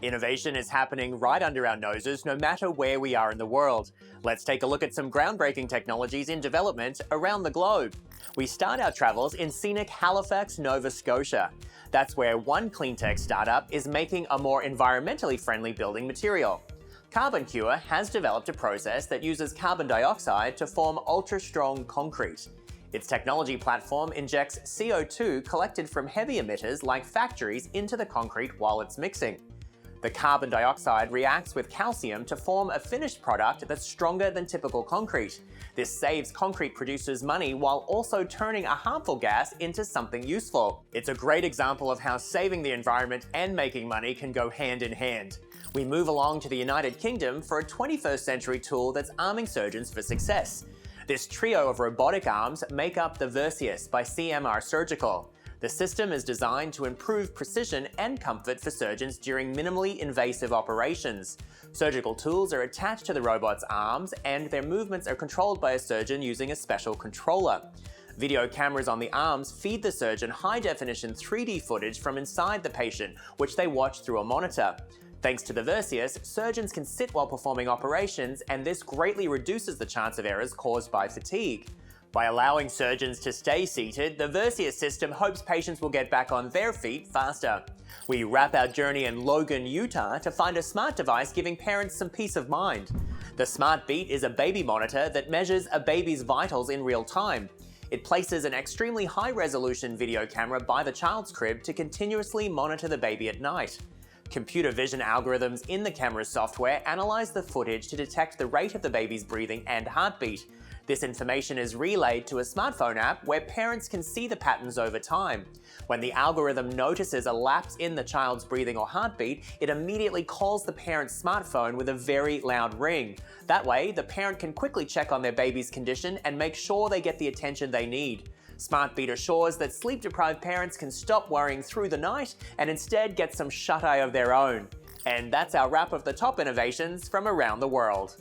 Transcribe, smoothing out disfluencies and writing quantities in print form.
Innovation is happening right under our noses no matter where we are in the world. Let's take a look at some groundbreaking technologies in development around the globe. We start our travels in scenic Halifax, Nova Scotia. That's where one cleantech startup is making a more environmentally friendly building material. CarbonCure has developed a process that uses carbon dioxide to form ultra-strong concrete. Its technology platform injects CO2 collected from heavy emitters like factories into the concrete while it's mixing. The carbon dioxide reacts with calcium to form a finished product that's stronger than typical concrete. This saves concrete producers money while also turning a harmful gas into something useful. It's a great example of how saving the environment and making money can go hand in hand. We move along to the United Kingdom for a 21st century tool that's arming surgeons for success. This trio of robotic arms make up the Versius by CMR Surgical. The system is designed to improve precision and comfort for surgeons during minimally invasive operations. Surgical tools are attached to the robot's arms, and their movements are controlled by a surgeon using a special controller. Video cameras on the arms feed the surgeon high-definition 3D footage from inside the patient, which they watch through a monitor. Thanks to the Versius, surgeons can sit while performing operations, and this greatly reduces the chance of errors caused by fatigue. By allowing surgeons to stay seated, the Versius system hopes patients will get back on their feet faster. We wrap our journey in Logan, Utah to find a smart device giving parents some peace of mind. The Smart Beat is a baby monitor that measures a baby's vitals in real time. It places an extremely high-resolution video camera by the child's crib to continuously monitor the baby at night. Computer vision algorithms in the camera's software analyze the footage to detect the rate of the baby's breathing and heartbeat. This information is relayed to a smartphone app where parents can see the patterns over time. When the algorithm notices a lapse in the child's breathing or heartbeat, it immediately calls the parent's smartphone with a very loud ring. That way, the parent can quickly check on their baby's condition and make sure they get the attention they need. SmartBeat assures that sleep-deprived parents can stop worrying through the night and instead get some shut-eye of their own. And that's our wrap of the top innovations from around the world.